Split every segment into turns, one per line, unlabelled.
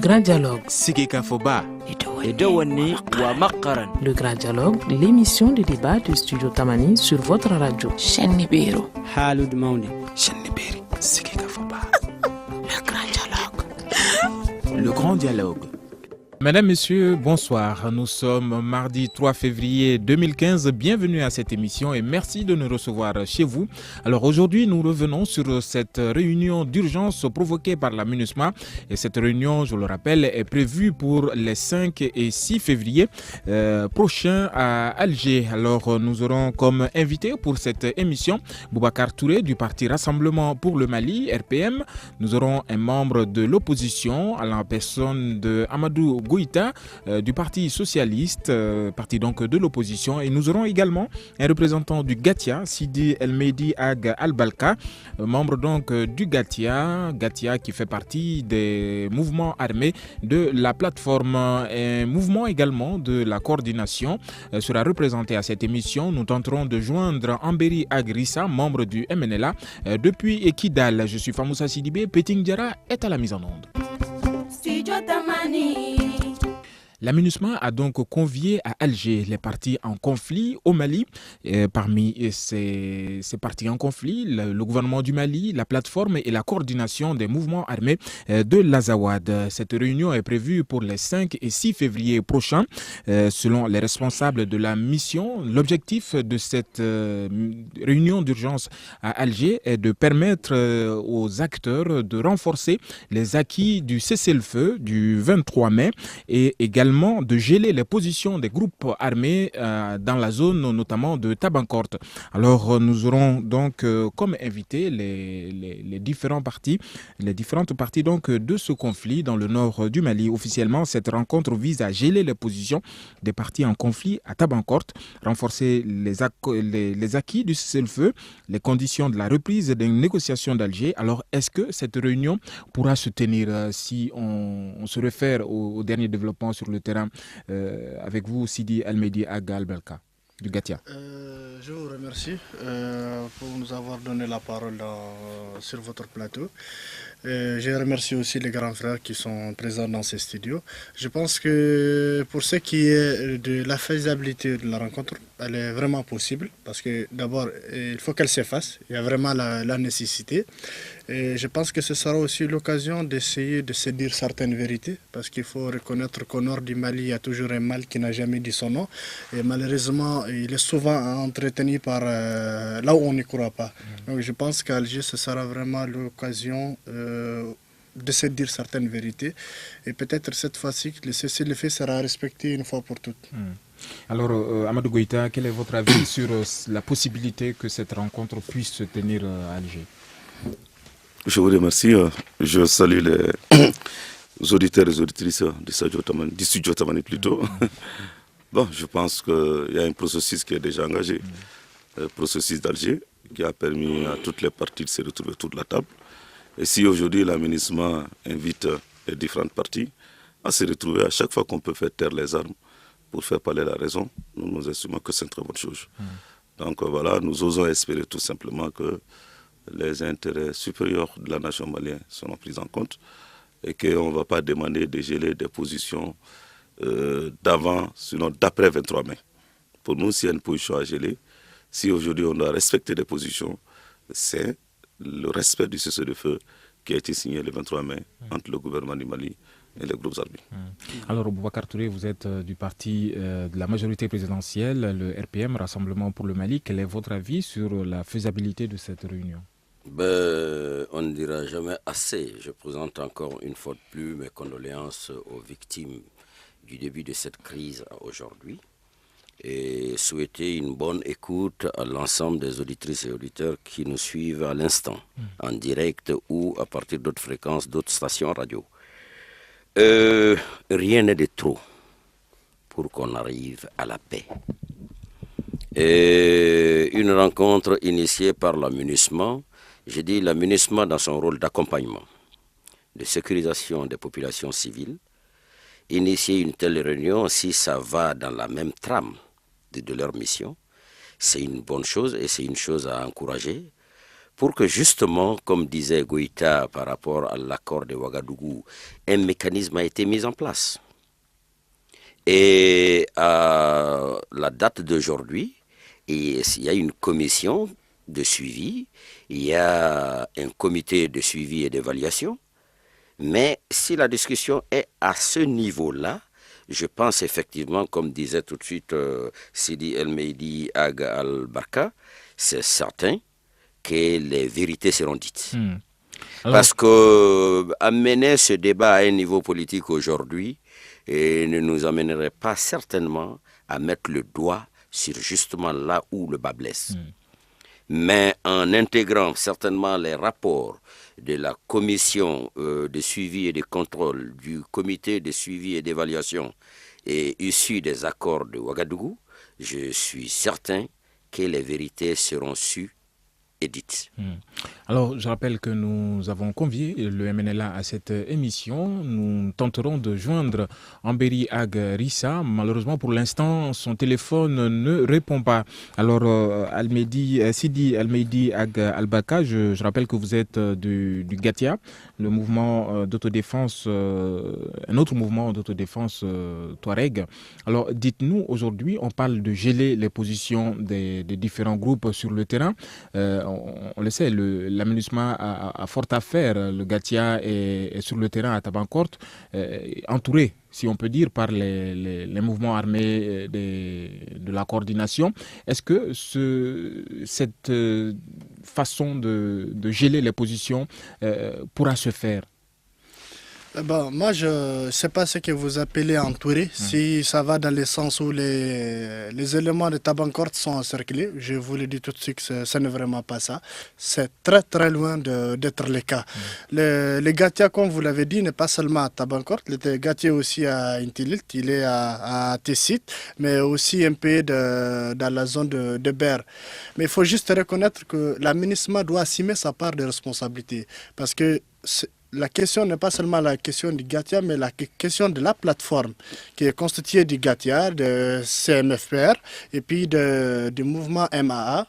grand dialogue.
Sigeka Foba.
Le grand dialogue, l'émission de débat du studio Tamani sur votre radio.
Chaîne Nibéro.
Haloud Mauni.
Chaîne Nibéri. Sigeka Foba.
Le grand dialogue.
Le grand dialogue. Mesdames, Messieurs, bonsoir. Nous sommes mardi 3 février 2015. Bienvenue à cette émission et merci de nous recevoir chez vous. Alors aujourd'hui, nous revenons sur cette réunion d'urgence provoquée par la MINUSMA. Et cette réunion, je le rappelle, est prévue pour les 5 et 6 février prochains à Alger. Alors nous aurons comme invité pour cette émission Boubacar Touré du parti Rassemblement pour le Mali, RPM. Nous aurons un membre de l'opposition à la personne de Amadou Goïta du Parti Socialiste, parti donc de l'opposition, et nous aurons également un représentant du Gatia, Sidi El Mehdi Ag Al-Balka, membre donc du Gatia qui fait partie des mouvements armés de la plateforme, un mouvement également de la coordination sera représenté à cette émission. Nous tenterons de joindre Amberi Agrissa, membre du MNLA, depuis Kidal. Je suis Famoussa Sidibé, Peting Diara est à la mise en onde. La MINUSMA a donc convié à Alger les partis en conflit au Mali. Parmi ces partis en conflit, le gouvernement du Mali, la plateforme et la coordination des mouvements armés de l'Azawad. Cette réunion est prévue pour les 5 et 6 février prochains. Selon les responsables de la mission, l'objectif de cette réunion d'urgence à Alger est de permettre aux acteurs de renforcer les acquis du cessez-le-feu du 23 mai et également de geler les positions des groupes armés dans la zone notamment de Tabankort. Alors nous aurons donc comme invités les différentes parties donc de ce conflit dans le nord du Mali. Officiellement, cette rencontre vise à geler les positions des parties en conflit à Tabankort, renforcer les acquis du cessez-le-feu, les conditions de la reprise des négociations d'Alger. Alors est-ce que cette réunion pourra se tenir si on se réfère aux derniers développements sur le terrain avec vous, Sidi El Mehdi Ag Al-Balka du Gatia?
Je vous remercie pour nous avoir donné la parole sur votre plateau. Je remercie aussi les grands frères qui sont présents dans ces studios. Je pense que pour ce qui est de la faisabilité de la rencontre, elle est vraiment possible parce que d'abord, il faut qu'elle s'efface. Il y a vraiment la nécessité. Et je pense que ce sera aussi l'occasion d'essayer de se dire certaines vérités parce qu'il faut reconnaître qu'au nord du Mali, il y a toujours un mal qui n'a jamais dit son nom. Et malheureusement, il est souvent entretenu par là où on n'y croit pas. Donc je pense qu'à Alger, ce sera vraiment l'occasion de se dire certaines vérités. Et peut-être cette fois-ci, le cessez-le-feu sera respecté une fois pour toutes.
Alors, Amadou Goïta, quel est votre avis sur la possibilité que cette rencontre puisse se tenir à Alger?
Je vous remercie. Je salue les auditeurs et les auditrices du studio Tamani plutôt. Bon, je pense qu'il y a un processus qui est déjà engagé, le processus d'Alger, qui a permis à toutes les parties de se retrouver autour de la table. Et si aujourd'hui la MINUSMA invite les différentes parties à se retrouver à chaque fois qu'on peut faire taire les armes pour faire parler la raison, nous estimons que c'est une très bonne chose. Donc voilà, nous osons espérer tout simplement que les intérêts supérieurs de la nation malienne seront pris en compte et qu'on ne va pas demander de geler des positions d'avant, sinon d'après 23 mai. Pour nous, s'il y a une position à geler, si aujourd'hui on doit respecter des positions, c'est le respect du cessez-le-feu qui a été signé le 23 mai entre le gouvernement du Mali et les groupes armés.
Alors, Boubacar Touré, vous êtes du parti de la majorité présidentielle, le RPM, Rassemblement pour le Mali. Quel est votre avis sur la faisabilité de cette réunion?
On ne dira jamais assez. Je présente encore une fois de plus mes condoléances aux victimes du début de cette crise aujourd'hui et souhaiter une bonne écoute à l'ensemble des auditrices et auditeurs qui nous suivent à l'instant, en direct ou à partir d'autres fréquences, d'autres stations radio. Rien n'est de trop pour qu'on arrive à la paix. Une rencontre initiée par la MINUSMA, j'ai dit la MINUSMA dans son rôle d'accompagnement, de sécurisation des populations civiles. Initier une telle réunion, si ça va dans la même trame de leur mission, c'est une bonne chose et c'est une chose à encourager pour que justement, comme disait Goïta par rapport à l'accord de Ouagadougou, un mécanisme a été mis en place. Et à la date d'aujourd'hui, il y a une commission de suivi, il y a un comité de suivi et d'évaluation, mais si la discussion est à ce niveau-là, je pense effectivement, comme disait tout de suite Sidi El Meidi Ag Al-Barka, c'est certain que les vérités seront dites. Alors, parce que amener ce débat à un niveau politique aujourd'hui ne nous amènerait pas certainement à mettre le doigt sur justement là où le bas blesse. Mais en intégrant certainement les rapports de la commission de suivi et de contrôle, du comité de suivi et d'évaluation et issus des accords de Ouagadougou, je suis certain que les vérités seront sues et dites.
Alors, je rappelle que nous avons convié le MNLA à cette émission. Nous tenterons de joindre Amberi Ag Rissa. Malheureusement, pour l'instant, son téléphone ne répond pas. Alors, Sidi Al-Meidi Ag Al-Baka, je rappelle que vous êtes du Gatia, le mouvement d'autodéfense, un autre mouvement d'autodéfense Touareg. Alors, dites-nous, aujourd'hui, on parle de geler les positions des différents groupes sur le terrain. On le sait, la MINUSMA a fort à faire. Le Gatia est sur le terrain à Tabankort, entouré, si on peut dire, par les mouvements armés de la coordination. Est-ce que cette façon de geler les positions pourra se faire?
Moi, je ne sais pas ce que vous appelez entouré. Si ça va dans le sens où les éléments de Tabankort sont encerclés, je vous le dis tout de suite que ce n'est vraiment pas ça. C'est très très loin d'être le cas. Le Gatia, comme vous l'avez dit, n'est pas seulement à Tabankort. Le Gatia aussi à Intilit, il est à Tessit, mais aussi un peu dans la zone de Ber. Mais il faut juste reconnaître que la MINUSMA doit assumer sa part de responsabilité. Parce que la question n'est pas seulement la question du Gatia, mais la question de la plateforme qui est constituée du Gatia, de CMFPR et puis du mouvement MAA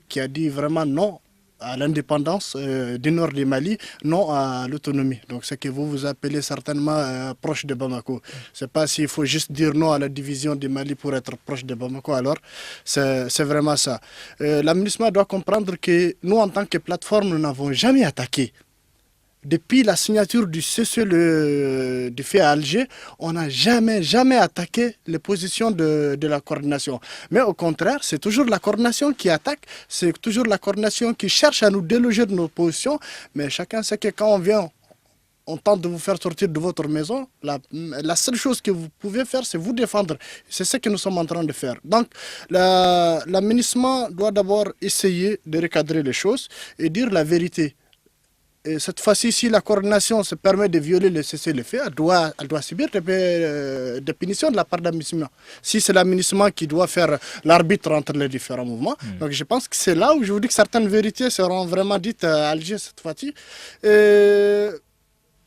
qui a dit vraiment non à l'indépendance du nord du Mali, non à l'autonomie. Donc ce que vous appelez certainement proche de Bamako. C'est pas s'il faut juste dire non à la division du Mali pour être proche de Bamako, alors c'est vraiment ça. La MINUSMA doit comprendre que nous, en tant que plateforme, nous n'avons jamais attaqué. Depuis la signature du cessez-le du feu à Alger, on n'a jamais attaqué les positions de la coordination. Mais au contraire, c'est toujours la coordination qui attaque, c'est toujours la coordination qui cherche à nous déloger de nos positions. Mais chacun sait que quand on vient, on tente de vous faire sortir de votre maison, la seule chose que vous pouvez faire, c'est vous défendre. C'est ce que nous sommes en train de faire. Donc, la MINUSMA doit d'abord essayer de recadrer les choses et dire la vérité. Et cette fois-ci, si la coordination se permet de violer le cessez-le-feu, elle doit subir des punitions de la part de la MINUSMA. Si c'est la MINUSMA qui doit faire l'arbitre entre les différents mouvements, donc je pense que c'est là où je vous dis que certaines vérités seront vraiment dites à Alger cette fois-ci.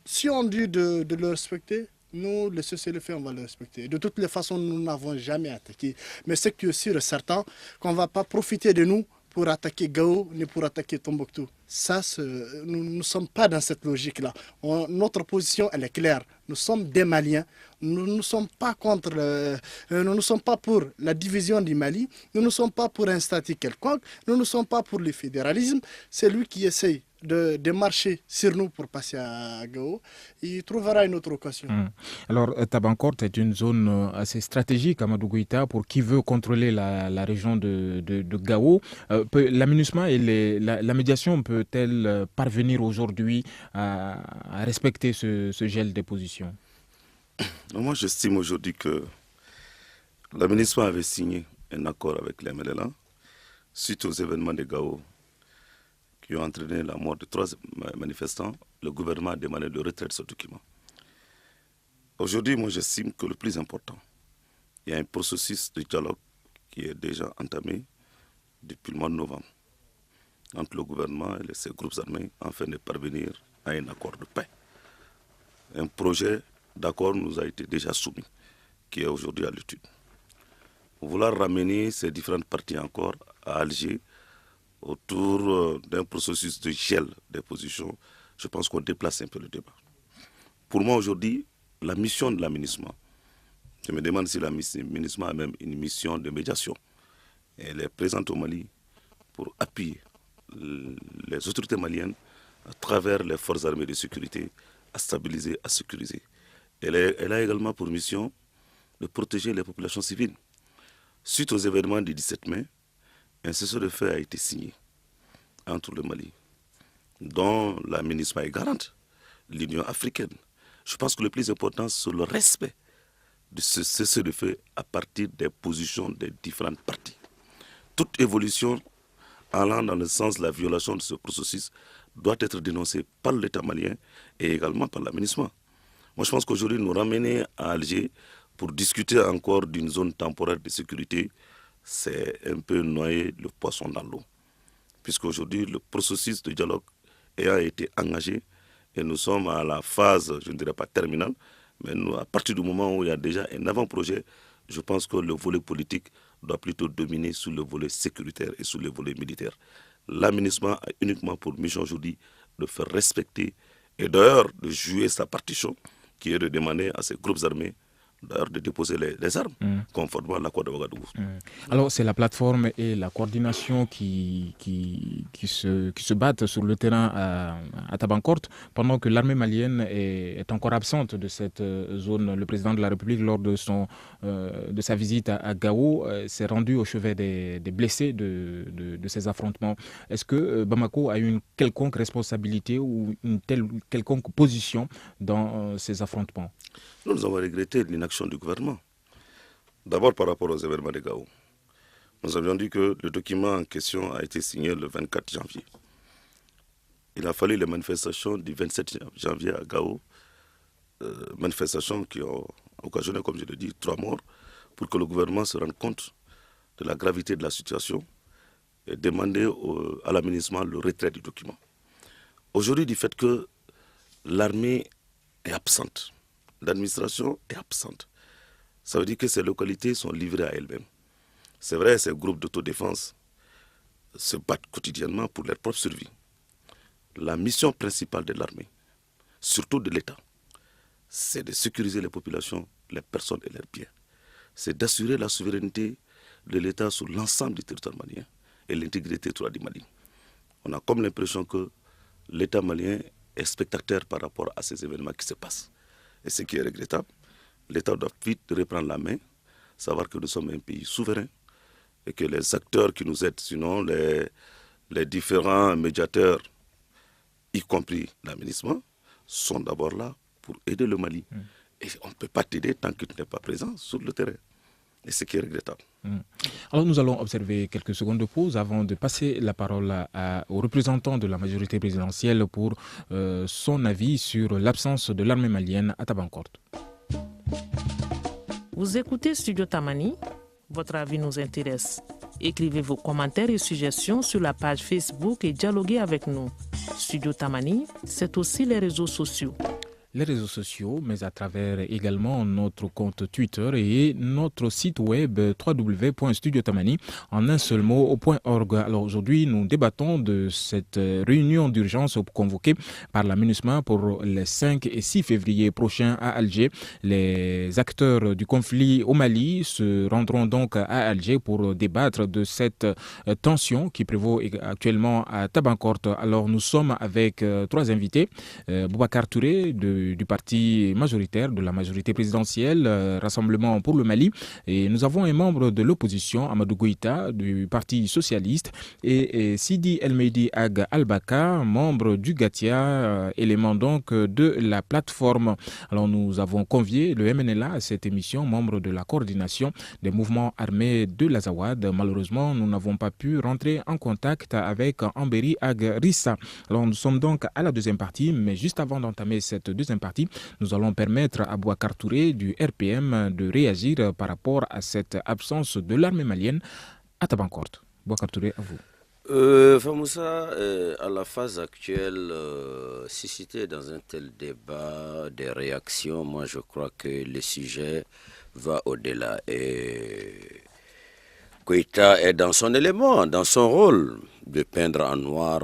Si on dit de le respecter, nous, le cessez-le-feu, on va le respecter. De toutes les façons, nous n'avons jamais attaqué. Mais c'est que sûr et certain qu'on ne va pas profiter de nous pour attaquer Gao ni pour attaquer Tombouctou. Ça, nous ne sommes pas dans cette logique-là. Notre position, elle est claire. Nous sommes des Maliens. Nous ne sommes pas nous ne sommes pas pour la division du Mali. Nous ne sommes pas pour un statut quelconque. Nous ne sommes pas pour le fédéralisme. C'est lui qui essaye de marcher sur nous pour passer à Gao. Il trouvera une autre occasion.
Alors, Tabankort est une zone assez stratégique, Amadou Goïta, pour qui veut contrôler la région de Gao. La MINUSMA et la médiation peut-elle parvenir aujourd'hui à respecter ce gel des positions?
Moi, j'estime aujourd'hui que la MINUSMA avait signé un accord avec les MLLA suite aux événements de Gao qui ont entraîné la mort de 3 manifestants. Le gouvernement a demandé le retrait de ce document. Aujourd'hui, moi, j'estime que le plus important, il y a un processus de dialogue qui est déjà entamé depuis le mois de novembre entre le gouvernement et ces groupes armés afin de parvenir à un accord de paix. Un projet d'accord nous a été déjà soumis, qui est aujourd'hui à l'étude. Vouloir ramener ces différentes parties encore à Alger autour d'un processus de gel des positions, je pense qu'on déplace un peu le débat. Pour moi, aujourd'hui, la mission de la MINUSMA, je me demande si la MINUSMA a même une mission de médiation. Elle est présente au Mali pour appuyer les autorités maliennes à travers les forces armées de sécurité à stabiliser, à sécuriser. Elle a également pour mission de protéger les populations civiles. Suite aux événements du 17 mai, un cessez-le-feu a été signé entre le Mali, dont la MINUSMA est garante, l'Union africaine. Je pense que le plus important, c'est le respect de ce cessez-le-feu à partir des positions des différentes parties. Toute évolution allant dans le sens de la violation de ce processus doit être dénoncée par l'État malien et également par la MINUSMA. Moi, je pense qu'aujourd'hui, nous ramener à Alger pour discuter encore d'une zone temporaire de sécurité, c'est un peu noyer le poisson dans l'eau. Puisqu'aujourd'hui, le processus de dialogue ayant été engagé, et nous sommes à la phase, je ne dirais pas terminale, mais nous, à partir du moment où il y a déjà un avant-projet, je pense que le volet politique doit plutôt dominer sur le volet sécuritaire et sur le volet militaire. La MINUSMA a uniquement pour mission aujourd'hui de faire respecter et d'ailleurs de jouer sa partition, qui est de demander à ces groupes armés d'ailleurs de déposer les armes, conformément à l'accord de Ouagadougou.
Alors, c'est la plateforme et la coordination qui se battent sur le terrain à Tabankort, pendant que l'armée malienne est encore absente de cette zone. Le président de la République, lors de sa visite à Gao, s'est rendu au chevet des blessés de ces affrontements. Est-ce que Bamako a une quelconque responsabilité ou une quelconque position dans ces affrontements?
Nous avons regretté l'inaction du gouvernement. D'abord par rapport aux événements de Gao. Nous avions dit que le document en question a été signé le 24 janvier. Il a fallu les manifestations du 27 janvier à Gao, manifestations qui ont occasionné, comme je l'ai dit, 3 morts, pour que le gouvernement se rende compte de la gravité de la situation et demander à la MINUSMA le retrait du document. Aujourd'hui, du fait que l'armée est absente, l'administration est absente. Ça veut dire que ces localités sont livrées à elles-mêmes. C'est vrai, ces groupes d'autodéfense se battent quotidiennement pour leur propre survie. La mission principale de l'armée, surtout de l'État, c'est de sécuriser les populations, les personnes et leurs biens. C'est d'assurer la souveraineté de l'État sur l'ensemble du territoire malien et l'intégrité territoriale du Mali. On a comme l'impression que l'État malien est spectateur par rapport à ces événements qui se passent. Et ce qui est regrettable, l'État doit vite reprendre la main, savoir que nous sommes un pays souverain et que les acteurs qui nous aident, sinon les différents médiateurs, y compris la MINUSMA, sont d'abord là pour aider le Mali. Et on ne peut pas t'aider tant que tu n'es pas présent sur le terrain. Et ce qui est regrettable.
Alors nous allons observer quelques secondes de pause avant de passer la parole au représentant de la majorité présidentielle pour son avis sur l'absence de l'armée malienne à Tabankort.
Vous écoutez Studio Tamani, votre avis nous intéresse. Écrivez vos commentaires et suggestions sur la page Facebook et dialoguez avec nous. Studio Tamani, c'est aussi les réseaux sociaux.
Les réseaux sociaux, mais à travers également notre compte Twitter et notre site web www.studiotamani en un seul mot.org. Alors aujourd'hui, nous débattons de cette réunion d'urgence convoquée par la MINUSMA pour les 5 et 6 février prochains à Alger. Les acteurs du conflit au Mali se rendront donc à Alger pour débattre de cette tension qui prévaut actuellement à Tabankort. Alors nous sommes avec 3 invités. Boubacar Touré du parti majoritaire, de la majorité présidentielle, Rassemblement pour le Mali. Et nous avons un membre de l'opposition, Amadou Goïta, du parti socialiste, et Sidi El-Mehdi Ag Al-Baka, membre du GATIA, élément donc de la plateforme. Alors nous avons convié le MNLA à cette émission, membre de la coordination des mouvements armés de l'Azawad. Malheureusement, nous n'avons pas pu rentrer en contact avec Amberi Ag Rissa. Alors nous sommes donc à la deuxième partie, mais juste avant d'entamer cette deuxième partie, nous allons permettre à Boubacar Touré du RPM de réagir par rapport à cette absence de l'armée malienne à Tabankort. Boubacar Touré, à vous.
Famoussa, à la phase actuelle, susciter dans un tel débat des réactions, moi je crois que le sujet va au-delà. Et Koïta est dans son élément, dans son rôle de peindre en noir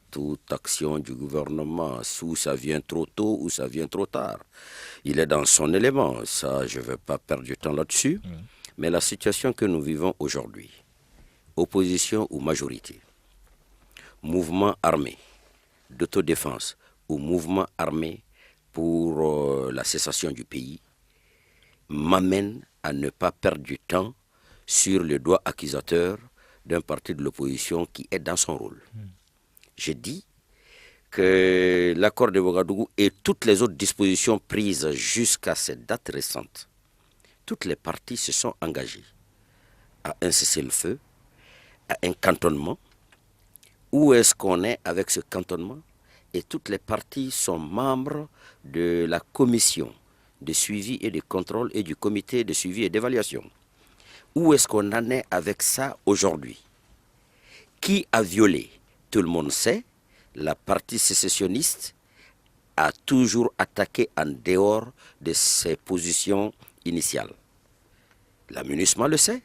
toute action du gouvernement, ou ça vient trop tôt ou ça vient trop tard. Il est dans son élément, ça je ne vais pas perdre du temps là-dessus. Mais la situation que nous vivons aujourd'hui, opposition ou majorité, mouvement armé d'autodéfense ou mouvement armé pour la cessation du pays, m'amène à ne pas perdre du temps sur le doigt accusateur d'un parti de l'opposition qui est dans son rôle. J'ai dit que l'accord de Ouagadougou et toutes les autres dispositions prises jusqu'à cette date récente, toutes les parties se sont engagées à un cessez-le-feu, à un cantonnement. Où est-ce qu'on est avec ce cantonnement? Et toutes les parties sont membres de la commission de suivi et de contrôle et du comité de suivi et d'évaluation. Où est-ce qu'on en est avec ça aujourd'hui? Qui a violé? Tout le monde sait, la partie sécessionniste a toujours attaqué en dehors de ses positions initiales. La MINUSMA le sait,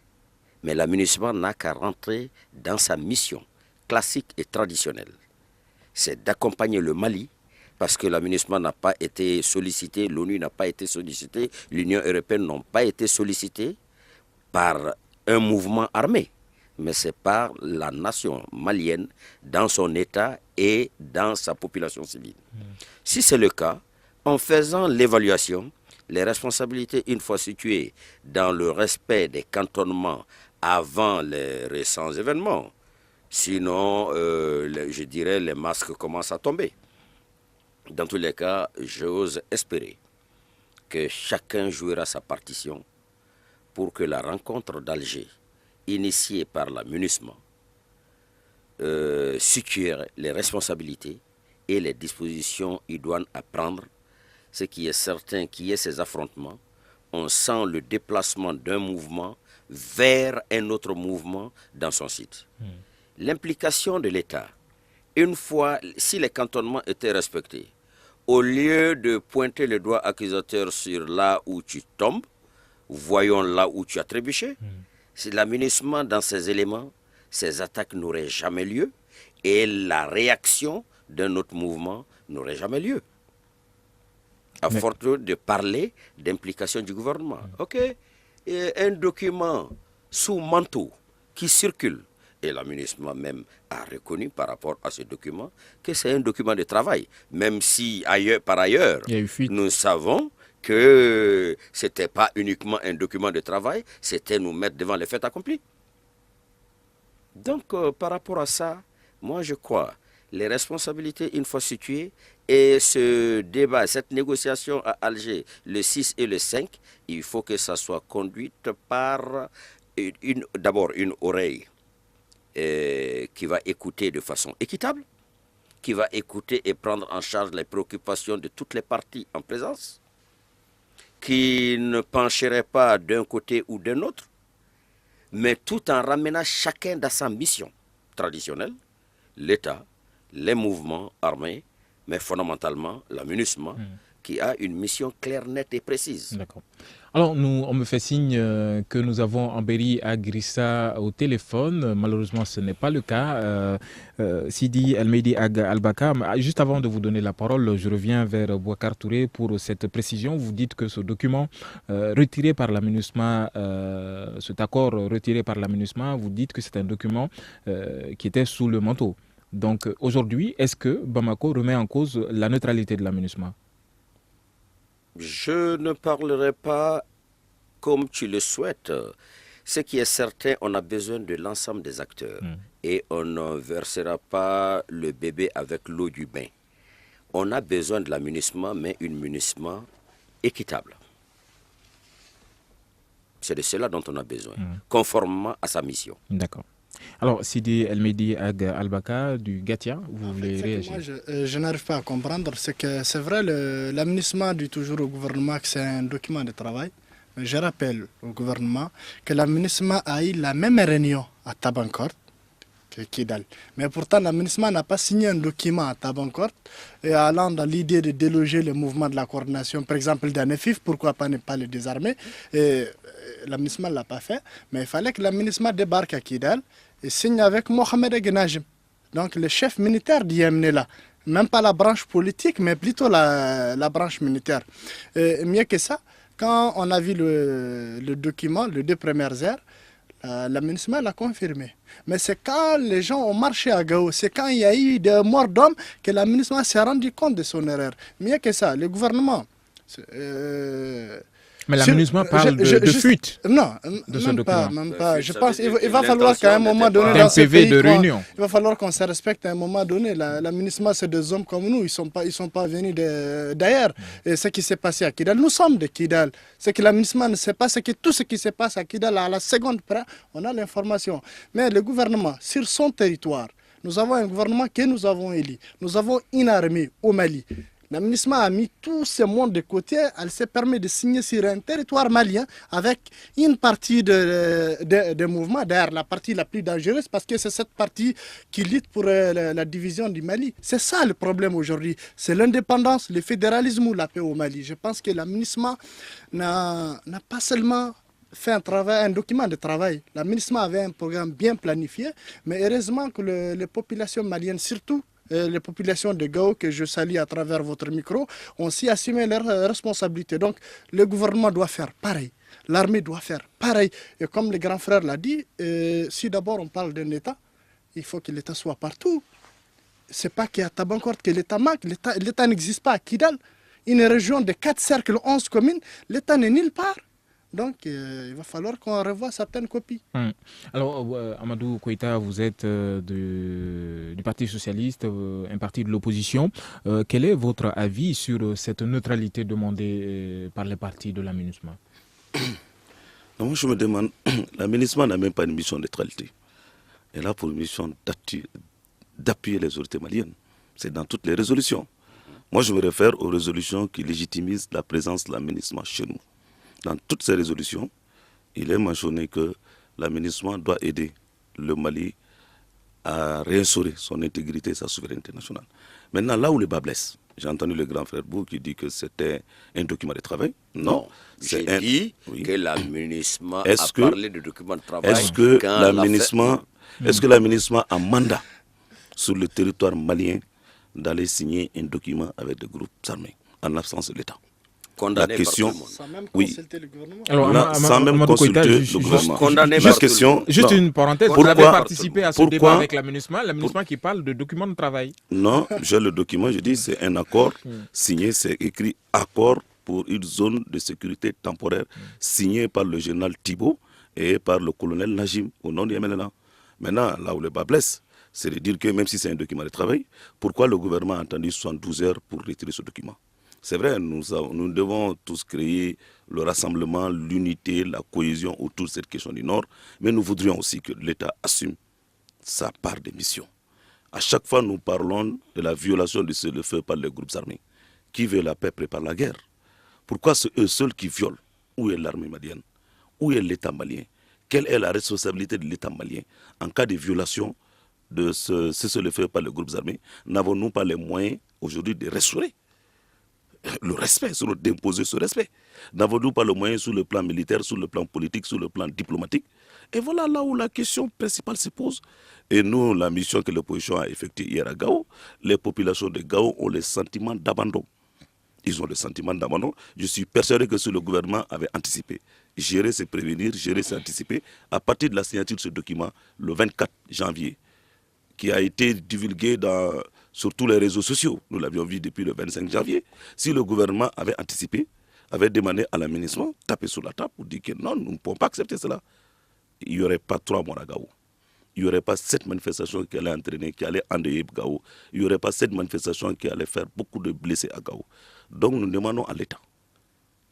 mais la MINUSMA n'a qu'à rentrer dans sa mission classique et traditionnelle. C'est d'accompagner le Mali, parce que la MINUSMA n'a pas été sollicitée, l'ONU n'a pas été sollicitée, l'Union européenne n'a pas été sollicitée par un mouvement armé, mais c'est par la nation malienne dans son État et dans sa population civile. Si c'est le cas, en faisant l'évaluation, les responsabilités, une fois situées dans le respect des cantonnements avant les récents événements, sinon, je dirais, les masques commencent à tomber. Dans tous les cas, j'ose espérer que chacun jouera sa partition pour que la rencontre d'Alger, initiée par la MINUSMA, situe les responsabilités et les dispositions idoines à prendre. Ce qui est certain qu'il y ait ces affrontements, on sent le déplacement d'un mouvement vers un autre mouvement dans son site. L'implication de l'État, une fois, si les cantonnements étaient respectés, au lieu de pointer le doigt accusateur sur là où tu tombes, voyons là où tu as trébuché, c'est l'aménagement dans ces éléments, ces attaques n'auraient jamais lieu et la réaction d'un autre mouvement n'aurait jamais lieu. À force de parler d'implication du gouvernement. Ok, et un document sous manteau qui circule, et l'aménagement même a reconnu par rapport à ce document que c'est un document de travail, même si par ailleurs, nous savons que ce n'était pas uniquement un document de travail, c'était nous mettre devant les faits accomplis. Donc, par rapport à ça, moi je crois, les responsabilités une fois situées, et ce débat, cette négociation à Alger, le 6 et le 5, il faut que ça soit conduite par d'abord une oreille qui va écouter de façon équitable, qui va écouter et prendre en charge les préoccupations de toutes les parties en présence, qui ne pencherait pas d'un côté ou d'un autre, mais tout en ramenant chacun dans sa mission traditionnelle, l'État, les mouvements armés, mais fondamentalement la MINUSMA, qui a une mission claire, nette et précise.
D'accord. Alors, on me fait signe que nous avons Ambéry Agrissa au téléphone. Malheureusement, ce n'est pas le cas. Sidi El-Mehdi Ag Al-Baka, juste avant de vous donner la parole, je reviens vers Bouakar Touré pour cette précision. Vous dites que ce document retiré par la MINUSMA, cet accord retiré par la MINUSMA, vous dites que c'est un document qui était sous le manteau. Donc, aujourd'hui, est-ce que Bamako remet en cause la neutralité de la MINUSMA?
Je ne parlerai pas comme tu le souhaites. Ce qui est certain, on a besoin de l'ensemble des acteurs. Et on ne versera pas le bébé avec l'eau du bain. On a besoin de la MINUSMA, mais une MINUSMA équitable. C'est de cela dont on a besoin, conformément à sa mission.
D'accord. Alors, Sidi El-Mehdi Ag Al-Baka du Gatia, vous voulez réagir?
Moi, je n'arrive pas à comprendre. C'est vrai, l'aménagement dit toujours au gouvernement que c'est un document de travail. Mais je rappelle au gouvernement que l'aménagement a eu la même réunion à Tabankort, c'est Kidal. Mais pourtant, la MINUSMA n'a pas signé un document à Tabankort et allant dans l'idée de déloger le mouvement de la coordination, par exemple d'ANEFIF, pourquoi pas ne pas le désarmer. Et la MINUSMA ne l'a pas fait, mais il fallait que la MINUSMA débarque à Kidal et signe avec Mohamed Egnajim, donc le chef militaire d'IMNELA. Même pas la branche politique, mais plutôt la branche militaire. Et mieux que ça, quand on a vu le document, les 2 premières heures, la MINUSMA l'a confirmé. Mais c'est quand les gens ont marché à Gao, c'est quand il y a eu des morts d'hommes que la MINUSMA s'est rendu compte de son erreur. Mieux que ça, le gouvernement...
Mais la MINUSMA parle de fuite.
Non,
de ce document.
Même pas. Je pense qu'il va falloir qu'à un moment donné,
dans ce pays, il
va falloir qu'on se respecte à un moment donné. La MINUSMA, c'est des hommes comme nous, ils sont pas venus d'ailleurs. Et ce qui s'est passé à Kidal, nous sommes de Kidal. Ce que la MINUSMA ne sait pas, c'est que tout ce qui se passe à Kidal, à la seconde près, on a l'information. Mais le gouvernement, sur son territoire, nous avons un gouvernement que nous avons élu. Nous avons une armée au Mali. La MINUSMA a mis tout ce monde de côté. Elle s'est permis de signer sur un territoire malien avec une partie de mouvement. D'ailleurs, la partie la plus dangereuse parce que c'est cette partie qui lutte pour la division du Mali. C'est ça le problème aujourd'hui. C'est l'indépendance, le fédéralisme ou la paix au Mali. Je pense que la MINUSMA n'a pas seulement fait un document de travail. La MINUSMA avait un programme bien planifié, mais heureusement que les populations maliennes, surtout les populations de Gao, que je salue à travers votre micro, ont aussi assumé leurs responsabilités. Donc, le gouvernement doit faire pareil. L'armée doit faire pareil. Et comme le grand frère l'a dit, si d'abord on parle d'un État, il faut que l'État soit partout. Ce n'est pas qu'à Tabankort que l'État manque. L'État n'existe pas à Kidal. Une région de 4 cercles, 11 communes, l'État n'est nulle part. Donc, il va falloir qu'on revoie certaines copies.
Alors, Amadou Koïta, vous êtes du Parti socialiste, un parti de l'opposition. Quel est votre avis sur cette neutralité demandée par les partis de la MINUSMA?
Moi, je me demande, la MINUSMA n'a même pas une mission de neutralité. Elle a pour mission d'appuyer les autorités maliennes. C'est dans toutes les résolutions. Moi, je me réfère aux résolutions qui légitimisent la présence de la MINUSMA chez nous. Dans toutes ces résolutions, il est mentionné que la MINUSMA doit aider le Mali à réinstaurer son intégrité et sa souveraineté nationale. Maintenant, là où le bas blesse, j'ai entendu le grand frère Bou qui dit que c'était un document de travail. Non,
j'ai dit que la MINUSMA
a
parlé de document de travail.
Est-ce que la MINUSMA a mandat sur le territoire malien d'aller signer un document avec des groupes armés en l'absence de l'État?
Condamné
la question,
sans même
oui.
consulter le gouvernement.
Alors,
sans même consulter le gouvernement.
Juste une parenthèse, vous avez participé à ce débat avec la MINUSMA qui parle de documents de travail.
Non, j'ai le document, je dis c'est un accord signé, c'est écrit accord pour une zone de sécurité temporaire signé par le général Thibault et par le colonel Najim au nom du MLNA. Maintenant, là où le bas blesse, c'est de dire que même si c'est un document de travail, pourquoi le gouvernement a attendu 72 heures pour retirer ce document? C'est vrai, nous devons tous créer le rassemblement, l'unité, la cohésion autour de cette question du Nord, mais nous voudrions aussi que l'État assume sa part des missions. À chaque fois, nous parlons de la violation du cessez-le-feu par les groupes armés. Qui veut la paix prépare la guerre. Pourquoi c'est eux seuls qui violent? Où est l'armée malienne? Où est l'État malien? Quelle est la responsabilité de l'État malien en cas de violation de ce cessez-le-feu par les groupes armés? N'avons-nous pas les moyens aujourd'hui de restaurer le respect, d'imposer ce respect? N'avons-nous pas le moyen sur le plan militaire, sur le plan politique, sur le plan diplomatique? Et voilà là où la question principale se pose. Et nous, la mission que l'opposition a effectuée hier à Gao, les populations de Gao ont le sentiment d'abandon. Ils ont le sentiment d'abandon. Je suis persuadé que si le gouvernement avait anticipé, gérer, c'est prévenir, gérer, c'est anticiper, à partir de la signature de ce document, le 24 janvier, qui a été divulgué sur tous les réseaux sociaux. Nous l'avions vu depuis le 25 janvier. Si le gouvernement avait anticipé, avait demandé à la MINUSMA, taper sur la table pour dire que non, nous ne pouvons pas accepter cela, il n'y aurait pas 3 mois à Gao. Il n'y aurait pas cette manifestation qui allait entraîner, qui allait endeuiller Gao. Il n'y aurait pas cette manifestation qui allait faire beaucoup de blessés à Gao. Donc nous demandons à l'État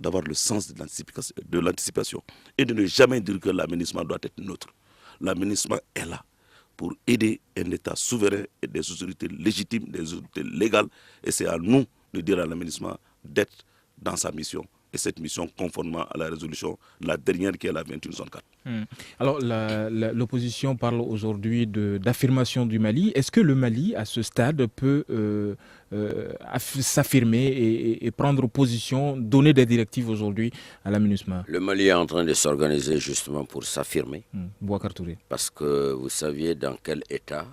d'avoir le sens de l'anticipation et de ne jamais dire que la MINUSMA doit être neutre. La MINUSMA est là pour aider un État souverain et des autorités légitimes, des autorités légales. Et c'est à nous de dire à la MINUSMA d'être dans sa mission et cette mission conformément à la résolution, la dernière qui est la 2164.
Alors, l'opposition parle aujourd'hui d'affirmation du Mali. Est-ce que le Mali, à ce stade, peut s'affirmer et prendre position, donner des directives aujourd'hui à la MINUSMA?
Le Mali est en train de s'organiser justement pour s'affirmer.
Boubacar Touré.
Parce que vous saviez dans quel état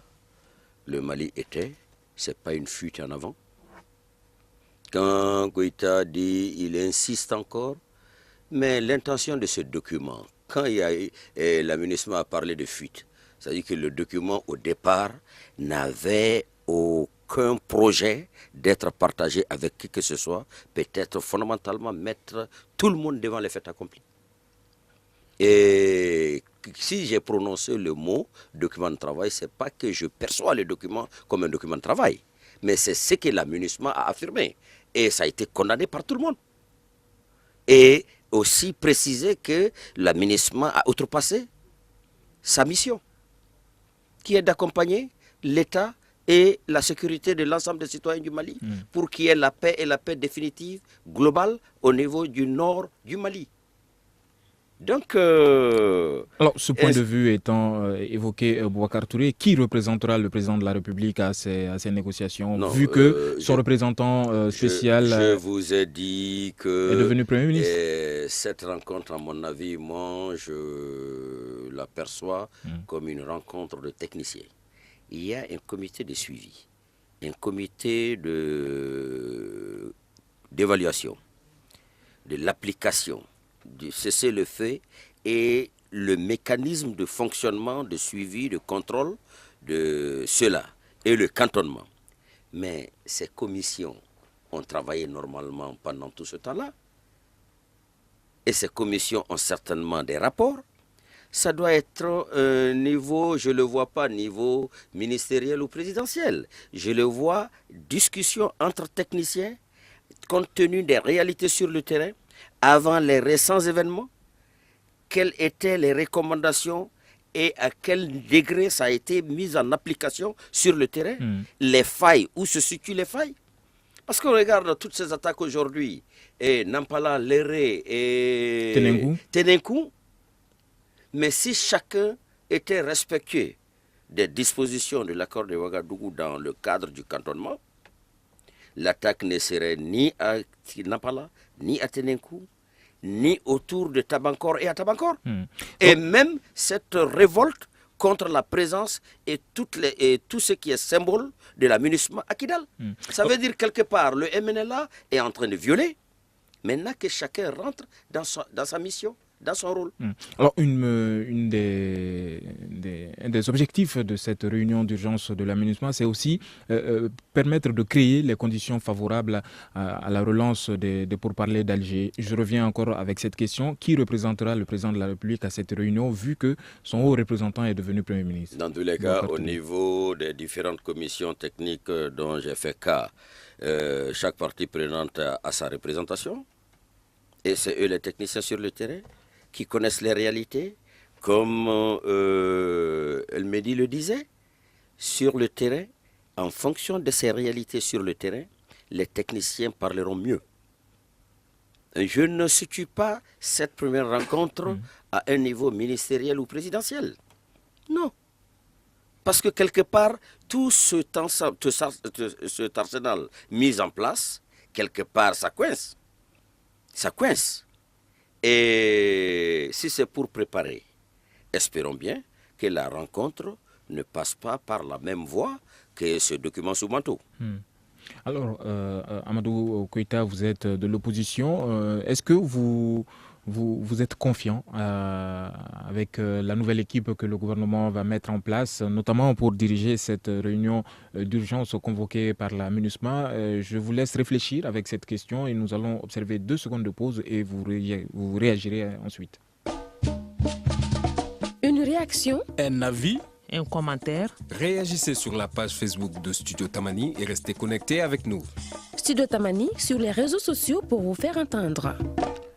le Mali était. Ce n'est pas une fuite en avant. Quand Goïta dit, il insiste encore, mais l'intention de ce document, quand la MINUSMA a parlé de fuite, c'est-à-dire que le document au départ n'avait aucun projet d'être partagé avec qui que ce soit, peut-être fondamentalement mettre tout le monde devant les faits accomplis. Et si j'ai prononcé le mot document de travail, ce n'est pas que je perçois le document comme un document de travail, mais c'est ce que la MINUSMA a affirmé. Et ça a été condamné par tout le monde. Et aussi préciser que la MINUSMA a outrepassé sa mission, qui est d'accompagner l'État et la sécurité de l'ensemble des citoyens du Mali pour qu'il y ait la paix et la paix définitive globale au niveau du nord du Mali. Donc,
alors, ce point de vue étant évoqué, Boubacar Touré, qui représentera le président de la République à ces négociations, vu que son représentant spécial
je vous ai dit que
est devenu Premier ministre?
Cette rencontre, à mon avis, moi, je l'aperçois comme une rencontre de techniciens. Il y a un comité de suivi, un comité d'évaluation, de l'application, du cessez-le-feu et le mécanisme de fonctionnement, de suivi, de contrôle de cela et le cantonnement. Mais ces commissions ont travaillé normalement pendant tout ce temps-là. Et ces commissions ont certainement des rapports. Ça doit être niveau, je ne le vois pas niveau ministériel ou présidentiel. Je le vois discussion entre techniciens, compte tenu des réalités sur le terrain, avant les récents événements, quelles étaient les recommandations et à quel degré ça a été mis en application sur le terrain, les failles, où se situent les failles. Parce qu'on regarde toutes ces attaques aujourd'hui, et Nampala, Léré et Ténenkou, mais si chacun était respectueux des dispositions de l'accord de Ouagadougou dans le cadre du cantonnement, l'attaque ne serait ni à Nampala, ni à Ténenkou, ni autour de Tabankor et à Tabankor. Et même cette révolte contre la présence et tout ce qui est symbole de la MINUSMA à Kidal. Ça veut dire quelque part, le MNLA est en train de violer. Maintenant que chacun rentre dans sa mission, dans son rôle.
Alors, un des objectifs de cette réunion d'urgence de la MINUSMA, c'est aussi permettre de créer les conditions favorables à la relance des pourparlers d'Alger. Je reviens encore avec cette question. Qui représentera le président de la République à cette réunion, vu que son haut représentant est devenu Premier ministre?
Dans tous les cas, au niveau des différentes commissions techniques dont j'ai fait cas, chaque partie prenante a sa représentation. Et c'est eux les techniciens sur le terrain qui connaissent les réalités, comme Elmedi le disait, sur le terrain, en fonction de ces réalités sur le terrain, les techniciens parleront mieux. Je ne situe pas cette première rencontre à un niveau ministériel ou présidentiel. Non. Parce que quelque part, tout cet arsenal mis en place, quelque part, ça coince. Ça coince. Et si c'est pour préparer, espérons bien que la rencontre ne passe pas par la même voie que ce document sous manteau.
Alors, Amadou Koïta, vous êtes de l'opposition. Est-ce que vous êtes confiant avec la nouvelle équipe que le gouvernement va mettre en place, notamment pour diriger cette réunion d'urgence convoquée par la MINUSMA? Je vous laisse réfléchir avec cette question et nous allons observer 2 secondes de pause et vous réagirez ensuite.
Une réaction?
Un avis?
Un commentaire?
Réagissez sur la page Facebook de Studio Tamani et restez connectés avec nous.
Studio Tamani sur les réseaux sociaux pour vous faire entendre.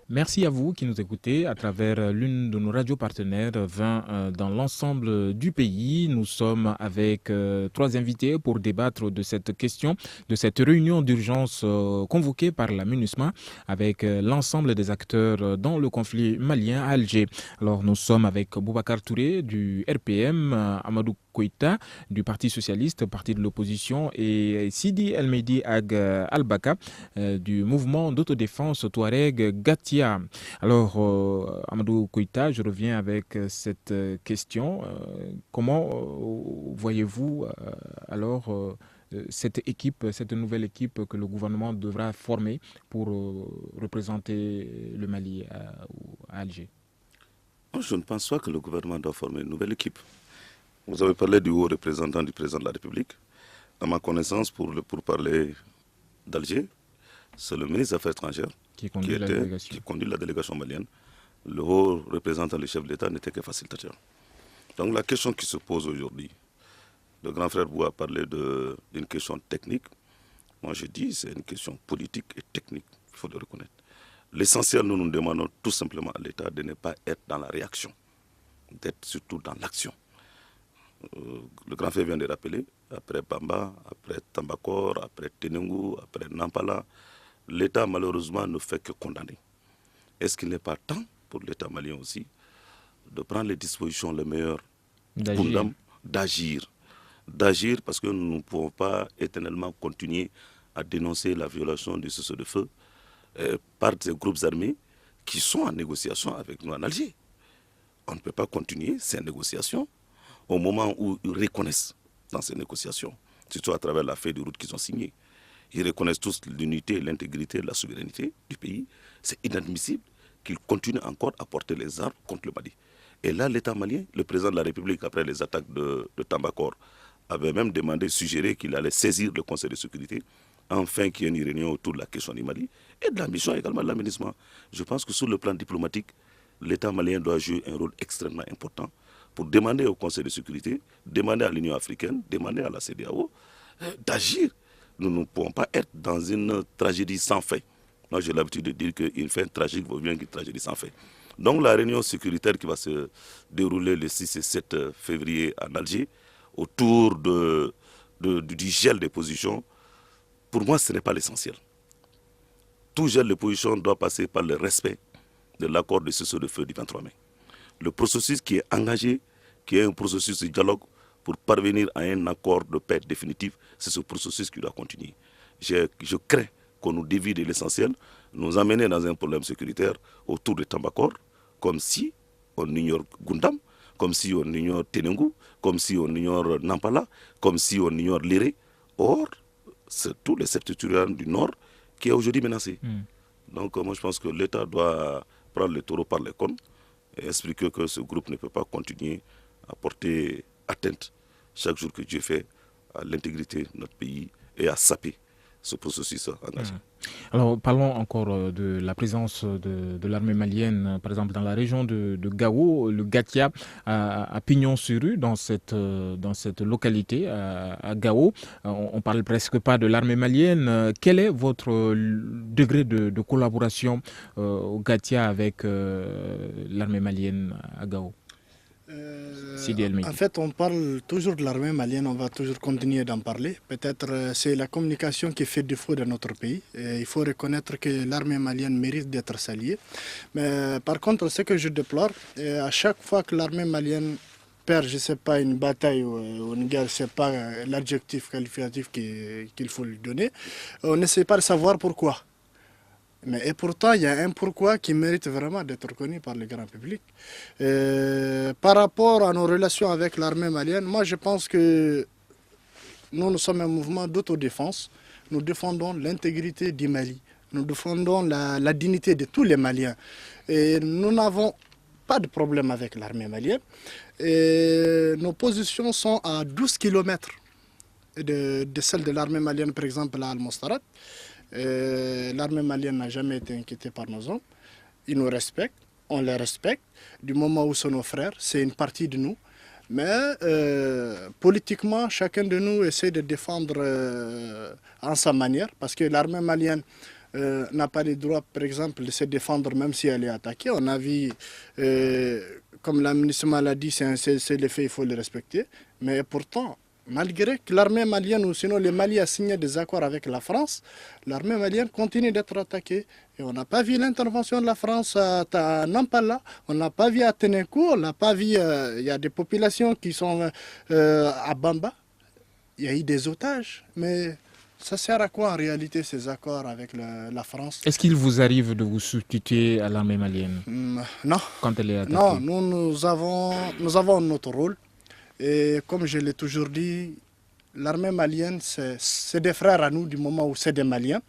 Merci à vous qui nous écoutez à travers l'une de nos radios partenaires 20 dans l'ensemble du pays. Nous sommes avec 3 invités pour débattre de cette question, de cette réunion d'urgence convoquée par la MINUSMA avec l'ensemble des acteurs dans le conflit malien à Alger. Alors nous sommes avec Boubacar Touré du RPM, Amadou Koïta du Parti socialiste, parti de l'opposition, et Sidi El Mehdi Ag Al-Baka du mouvement d'autodéfense Touareg Gatia. Alors, Amadou Koïta, je reviens avec cette question. Comment voyez-vous alors cette équipe, cette nouvelle équipe que le gouvernement devra former pour représenter le Mali à Alger?
Je ne pense pas que le gouvernement doit former une nouvelle équipe. Vous avez parlé du haut représentant du président de la République. À ma connaissance, pour parler d'Alger, c'est le ministre des Affaires étrangères qui conduit la délégation malienne. Le haut représentant, le chef de l'État, n'était que facilitateur. Donc la question qui se pose aujourd'hui, le grand frère Bou a parlé d'une question technique. Moi je dis c'est une question politique et technique, il faut le reconnaître. L'essentiel, nous demandons tout simplement à l'État de ne pas être dans la réaction, d'être surtout dans l'action. Le grand frère vient de rappeler, après Bamba, après Tambakor, après Tenengu, après Nampala, l'État malheureusement ne fait que condamner. Est-ce qu'il n'est pas temps pour l'État malien aussi de prendre les dispositions les meilleures d'agir parce que nous ne pouvons pas éternellement continuer à dénoncer la violation du cessez-le-feu par ces groupes armés qui sont en négociation avec nous en Alger. On ne peut pas continuer ces négociations au moment où ils reconnaissent dans ces négociations, surtout à travers la feuille de route qu'ils ont signée. Ils reconnaissent tous l'unité, l'intégrité, la souveraineté du pays. C'est inadmissible qu'ils continuent encore à porter les armes contre le Mali. Et là, l'État malien, le président de la République, après les attaques de Tambakor, avait même suggéré qu'il allait saisir le Conseil de sécurité, afin qu'il y ait une réunion autour de la question du Mali et de la mission également de l'aménagement. Je pense que sur le plan diplomatique, l'État malien doit jouer un rôle extrêmement important pour demander au Conseil de sécurité, demander à l'Union africaine, demander à la CEDEAO d'agir. Nous ne pouvons pas être dans une tragédie sans fin. Moi, j'ai l'habitude de dire qu'une fin tragique vaut bien qu'une tragédie sans fin. Donc, la réunion sécuritaire qui va se dérouler le 6 et 7 février en Alger, autour du gel des positions, pour moi, ce n'est pas l'essentiel. Tout gel de position doit passer par le respect de l'accord de cessez-le-feu du 23 mai. Le processus qui est engagé, qui est un processus de dialogue pour parvenir à un accord de paix définitif, c'est ce processus qui doit continuer. Je crains qu'on nous dévie de l'essentiel, nous amener dans un problème sécuritaire autour de Tambakor, comme si on ignore Gundam, comme si on ignore Tenengu, comme si on ignore Nampala, comme si on ignore Léré. Or, c'est tout le septentrion du Nord qui est aujourd'hui menacé. Donc moi je pense que l'État doit prendre le taureau par les cornes et expliquer que ce groupe ne peut pas continuer à porter atteinte chaque jour que Dieu fait à l'intégrité de notre pays et à saper ce processus engagé.
Alors parlons encore de la présence de l'armée malienne, par exemple dans la région de Gao, le Gatia a pignon sur rue dans cette localité à Gao. On ne parle presque pas de l'armée malienne. Quel est votre degré de collaboration au Gatia avec l'armée malienne à Gao?
En fait, on parle toujours de l'armée malienne, on va toujours continuer d'en parler. Peut-être c'est la communication qui fait défaut dans notre pays. Et il faut reconnaître que l'armée malienne mérite d'être saluée. Mais par contre, ce que je déplore, à chaque fois que l'armée malienne perd, je ne sais pas, une bataille ou une guerre, je ne sais pas l'adjectif qualificatif qu'il faut lui donner, on n'essaie pas de savoir pourquoi. Et pourtant, il y a un pourquoi qui mérite vraiment d'être reconnu par le grand public. Par rapport à nos relations avec l'armée malienne, moi je pense que nous sommes un mouvement d'autodéfense. Nous défendons l'intégrité du Mali. Nous défendons la dignité de tous les Maliens. Et nous n'avons pas de problème avec l'armée malienne. Et nos positions sont à 12 km de celle de l'armée malienne, par exemple à Al-Mostarat. L'armée malienne n'a jamais été inquiétée par nos hommes. Ils nous respectent, on les respecte. Du moment où sont nos frères, c'est une partie de nous. Mais politiquement, chacun de nous essaie de défendre en sa manière. Parce que l'armée malienne n'a pas le droit, par exemple, de se défendre même si elle est attaquée. On a vu, comme la ministre l'a dit, c'est les faits, il faut les respecter. Mais pourtant, malgré que l'armée malienne, ou sinon le Mali a signé des accords avec la France, l'armée malienne continue d'être attaquée. Et on n'a pas vu l'intervention de la France à Nampala, on n'a pas vu à Ténéco, on n'a pas vu, il y a des populations qui sont à Bamba. Il y a eu des otages, mais ça sert à quoi en réalité ces accords avec la France?
Est-ce qu'il vous arrive de vous substituer à l'armée malienne
Non.
Quand elle est attaquée?
Non, nous avons notre rôle. Et comme je l'ai toujours dit, l'armée malienne, c'est des frères à nous du moment où c'est des Maliens.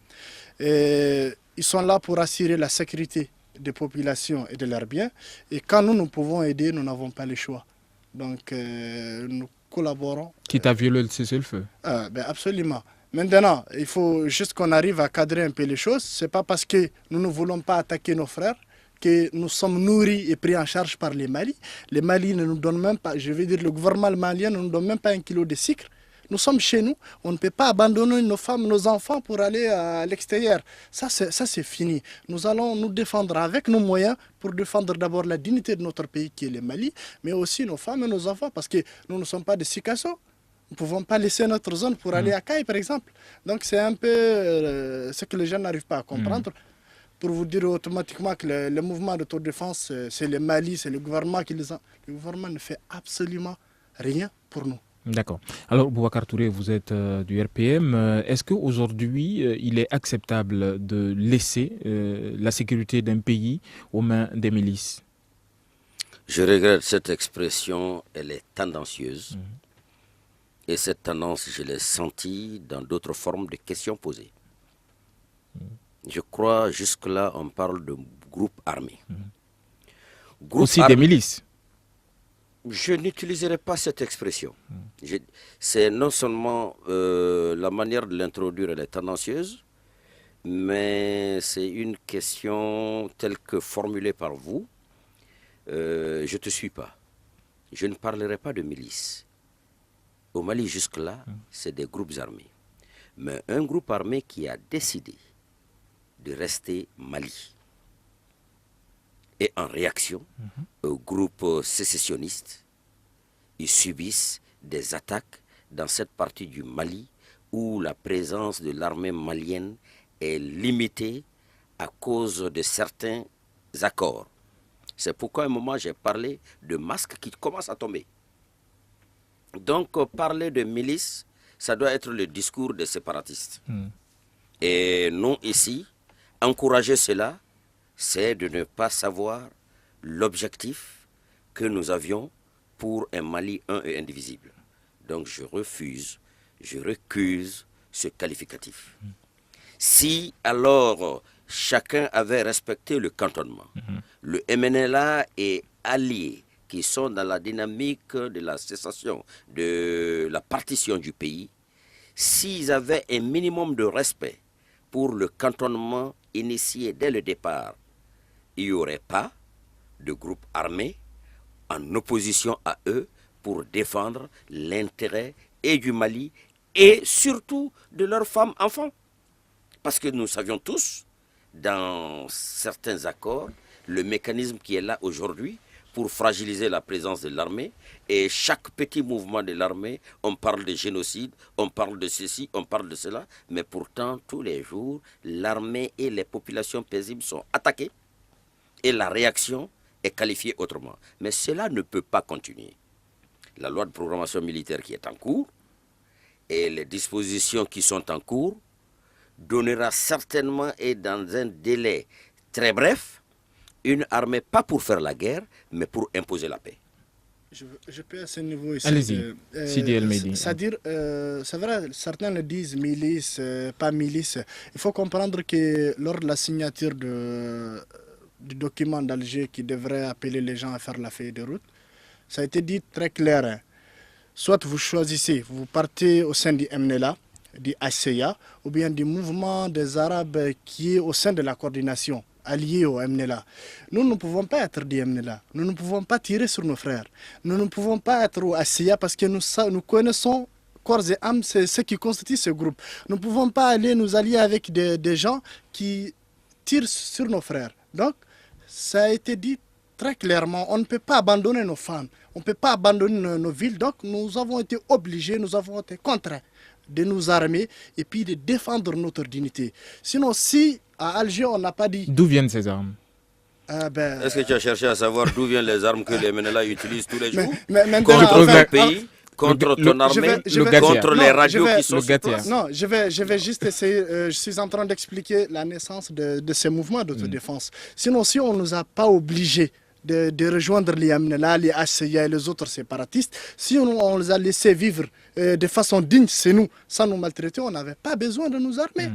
Et ils sont là pour assurer la sécurité des populations et de leurs biens. Et quand nous pouvons aider, nous n'avons pas le choix. Donc nous collaborons.
Quitte à violer le cessez-le-feu?
Absolument. Maintenant, il faut juste qu'on arrive à cadrer un peu les choses. Ce n'est pas parce que nous ne voulons pas attaquer nos frères que nous sommes nourris et pris en charge par les Mali. Les Mali ne nous donnent même pas, je veux dire, le gouvernement malien ne nous donne même pas 1 kilo de sucre. Nous sommes chez nous, on ne peut pas abandonner nos femmes, nos enfants pour aller à l'extérieur. Ça, c'est fini. Nous allons nous défendre avec nos moyens pour défendre d'abord la dignité de notre pays qui est le Mali, mais aussi nos femmes et nos enfants, parce que nous ne sommes pas des Sikasso. Nous ne pouvons pas laisser notre zone pour aller à Caille, par exemple. Donc c'est un peu ce que les gens n'arrivent pas à comprendre. Pour vous dire automatiquement que le mouvement d'autodéfense, c'est le Mali, c'est le gouvernement qui les a. Le gouvernement ne fait absolument rien pour nous.
D'accord. Alors, Boubacar Touré, vous êtes du RPM. Est-ce qu'aujourd'hui, il est acceptable de laisser la sécurité d'un pays aux mains des milices?
Je regrette cette expression, elle est tendancieuse. Et cette tendance, je l'ai sentie dans d'autres formes de questions posées. Je crois, jusque-là, on parle de groupes armés.
Aussi des milices?
Je n'utiliserai pas cette expression. C'est non seulement la manière de l'introduire, elle est tendancieuse, mais c'est une question telle que formulée par vous. Je ne te suis pas. Je ne parlerai pas de milices. Au Mali, jusque-là, c'est des groupes armés. Mais un groupe armé qui a décidé de rester Mali. Et en réaction aux groupes sécessionnistes, ils subissent des attaques dans cette partie du Mali où la présence de l'armée malienne est limitée à cause de certains accords. C'est pourquoi à un moment j'ai parlé de masques qui commencent à tomber. Donc parler de milice, ça doit être le discours des séparatistes. Et non ici, encourager cela, c'est de ne pas savoir l'objectif que nous avions pour un Mali un et indivisible. Donc je refuse, je récuse ce qualificatif. Si alors chacun avait respecté le cantonnement, le MNLA est allié qui sont dans la dynamique de la cessation, de la partition du pays, s'ils avaient un minimum de respect pour le cantonnement initié dès le départ, il n'y aurait pas de groupe armé en opposition à eux pour défendre l'intérêt et du Mali et surtout de leurs femmes enfants. Parce que nous savions tous, dans certains accords, le mécanisme qui est là aujourd'hui pour fragiliser la présence de l'armée. Et chaque petit mouvement de l'armée, on parle de génocide, on parle de ceci, on parle de cela. Mais pourtant, tous les jours, l'armée et les populations paisibles sont attaquées. Et la réaction est qualifiée autrement. Mais cela ne peut pas continuer. La loi de programmation militaire qui est en cours et les dispositions qui sont en cours donnera certainement et dans un délai très bref une armée pas pour faire la guerre, mais pour imposer la paix.
Je peux à ce niveau ici.
Allez-y, Sidi El Mehdi.
C'est-à-dire, c'est vrai, certains le disent milice, pas milice. Il faut comprendre que lors de la signature du document d'Alger qui devrait appeler les gens à faire la feuille de route, ça a été dit très clair. Hein. Soit vous choisissez, vous partez au sein du MNLA, du ACEA, ou bien du mouvement des Arabes qui est au sein de la coordination alliée au MNLA. Nous ne pouvons pas être du MNLA. Nous ne pouvons pas tirer sur nos frères. Nous ne pouvons pas être au ACEA parce que nous connaissons corps et âme, c'est ce qui constitue ce groupe. Nous ne pouvons pas aller nous allier avec des gens qui tirent sur nos frères. Donc, ça a été dit très clairement, on ne peut pas abandonner nos femmes, on ne peut pas abandonner nos villes. Donc, nous avons été obligés, nous avons été contraints de nous armer et puis de défendre notre dignité. Sinon, si à Alger, on n'a pas dit...
D'où viennent ces armes?
Est-ce que tu as cherché à savoir d'où viennent les armes que les MNLA utilisent tous les jours
contre
ton pays, contre ton armée, contre les radios qui sont sur place?
Non, je vais juste essayer. Je suis en train d'expliquer la naissance de ces mouvements d'autodéfense. Sinon, si on ne nous a pas obligés de rejoindre les MNLA, les HCA et les autres séparatistes, si on les a laissés vivre de façon digne chez nous, sans nous maltraiter, on n'avait pas besoin de nous armer.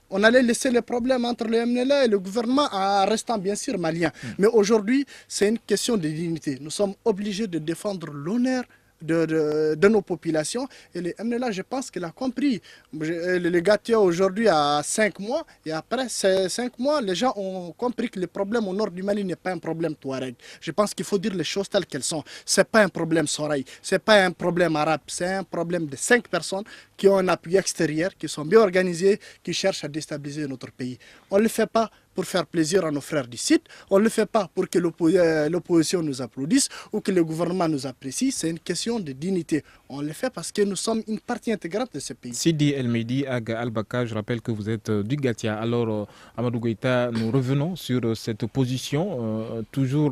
On allait laisser les problèmes entre le MNLA et le gouvernement en restant bien sûr malien. Mais aujourd'hui, c'est une question de dignité. Nous sommes obligés de défendre l'honneur de nos populations. Et le MNLA, je pense qu'il a compris. Le Gatia aujourd'hui a 5 mois. Et après ces 5 mois, les gens ont compris que le problème au nord du Mali n'est pas un problème touareg. Je pense qu'il faut dire les choses telles qu'elles sont. Ce n'est pas un problème Soraï. Ce n'est pas un problème arabe. C'est un problème de 5 personnes qui ont un appui extérieur, qui sont bien organisées, qui cherchent à déstabiliser notre pays. On ne le fait pas pour faire plaisir à nos frères du site. On ne le fait pas pour que l'opposition nous applaudisse ou que le gouvernement nous apprécie. C'est une question de dignité. On le fait parce que nous sommes une partie intégrante de ce pays.
Sidi El Mehdi Aga Al-Baka, je rappelle que vous êtes du Gatia. Alors, Amadou Goïta, nous revenons sur cette position, toujours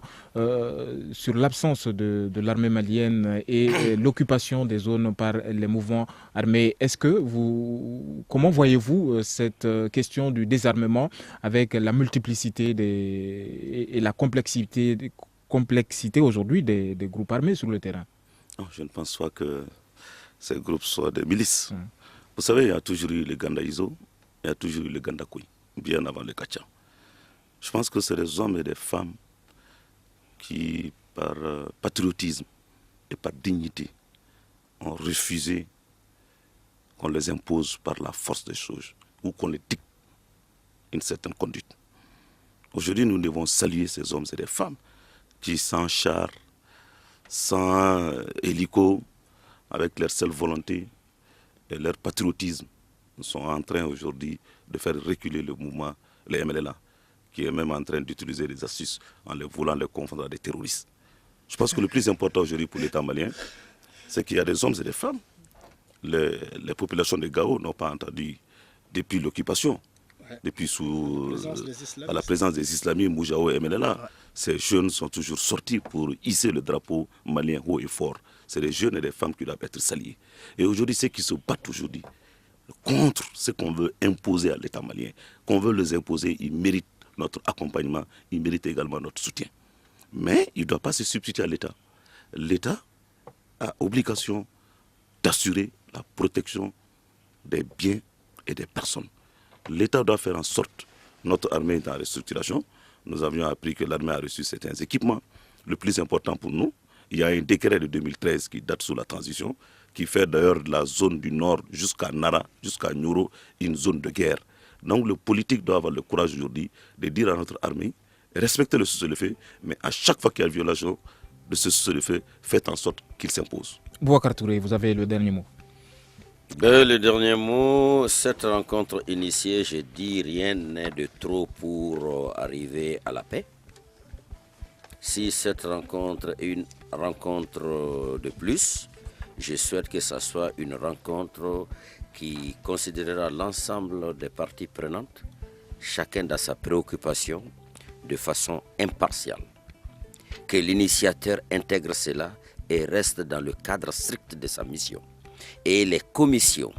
sur l'absence de l'armée malienne et l'occupation des zones par les mouvements armés. Comment voyez-vous cette question du désarmement avec la multiplicité et la complexité aujourd'hui des groupes armés sur le terrain?
Non, je ne pense pas que ces groupes soient des milices. Vous savez, il y a toujours eu les Gandaïzo, il y a toujours eu les Gandakoui, bien avant les Kacha. Je pense que c'est des hommes et des femmes qui, par patriotisme et par dignité, ont refusé qu'on les impose par la force des choses ou qu'on les dicte une certaine conduite. Aujourd'hui, nous devons saluer ces hommes et ces femmes qui, sans char, sans hélico, avec leur seule volonté et leur patriotisme, sont en train aujourd'hui de faire reculer le mouvement, les MLLA, qui est même en train d'utiliser des astuces en les voulant les confondre à des terroristes. Je pense que le plus important aujourd'hui pour l'État malien, c'est qu'il y a des hommes et des femmes. Les populations de Gao n'ont pas entendu depuis l'occupation, depuis à la présence des islamistes, Moujao et MLLA. Ces jeunes sont toujours sortis pour hisser le drapeau malien haut et fort. C'est des jeunes et des femmes qui doivent être salués. Et aujourd'hui, ceux qui se battent aujourd'hui contre ce qu'on veut imposer à l'État malien, qu'on veut les imposer, ils méritent notre accompagnement, ils méritent également notre soutien. Mais il ne doit pas se substituer à l'État. L'État a obligation d'assurer la protection des biens et des personnes. L'État doit faire en sorte, notre armée est en restructuration, nous avions appris que l'armée a reçu certains équipements. Le plus important pour nous, il y a un décret de 2013 qui date sous la transition, qui fait d'ailleurs de la zone du nord jusqu'à Nara, jusqu'à Nyoro, une zone de guerre. Donc le politique doit avoir le courage aujourd'hui de dire à notre armée, respectez le cessez-le-feu, mais à chaque fois qu'il y a violation de ce cessez-le-feu, faites en sorte qu'il s'impose.
Boubacar Touré, vous avez le dernier mot.
Le dernier mot, cette rencontre initiée, je dis rien n'est de trop pour arriver à la paix. Si cette rencontre est une rencontre de plus, je souhaite que ce soit une rencontre qui considérera l'ensemble des parties prenantes, chacun dans sa préoccupation, de façon impartiale. Que l'initiateur intègre cela et reste dans le cadre strict de sa mission. Et les commissions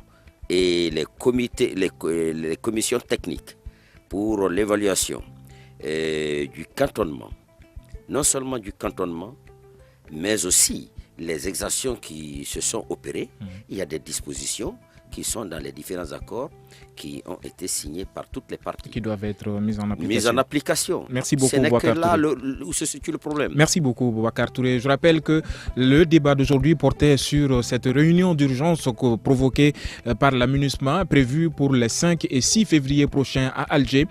et les comités, les commissions techniques pour l'évaluation du cantonnement, non seulement du cantonnement, mais aussi les exactions qui se sont opérées. Il y a des dispositions qui sont dans les différents accords qui ont été signés par toutes les parties.
Qui doivent être mis en application.
Mis en application.
Merci beaucoup,
ce n'est
Boubacar
que là
Touré.
où se situe le problème.
Merci beaucoup, Boubacar Touré. Je rappelle que le débat d'aujourd'hui portait sur cette réunion d'urgence provoquée par la MINUSMA, prévue pour les 5 et 6 février prochains à Alger,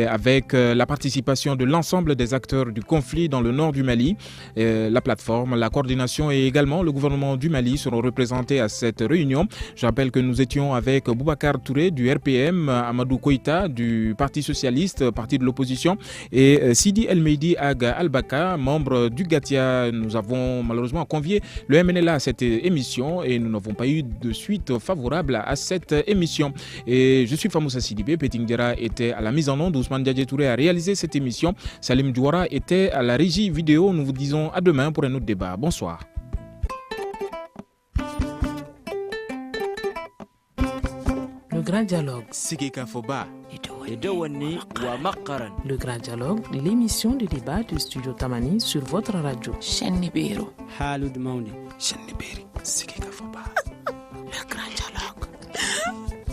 avec la participation de l'ensemble des acteurs du conflit dans le nord du Mali. La plateforme, la coordination et également le gouvernement du Mali seront représentés à cette réunion. Je rappelle que nous étions avec Boubacar Touré du RPM, Amadou Koïta du Parti Socialiste, parti de l'opposition, et Sidi El Meidi Aga Albaka, membre du GATIA. Nous avons malheureusement convié le MNLA à cette émission et nous n'avons pas eu de suite favorable à cette émission. Et je suis Famoussa Sidibé, Petingdera était à la mise en onde, Ousmane Diadje Touré a réalisé cette émission, Salim Douara était à la régie vidéo. Nous vous disons à demain pour un autre débat. Bonsoir.
Le Grand Dialogue. Le Grand Dialogue, l'émission de débat du Studio Tamani sur votre radio.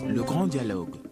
Le Grand Dialogue.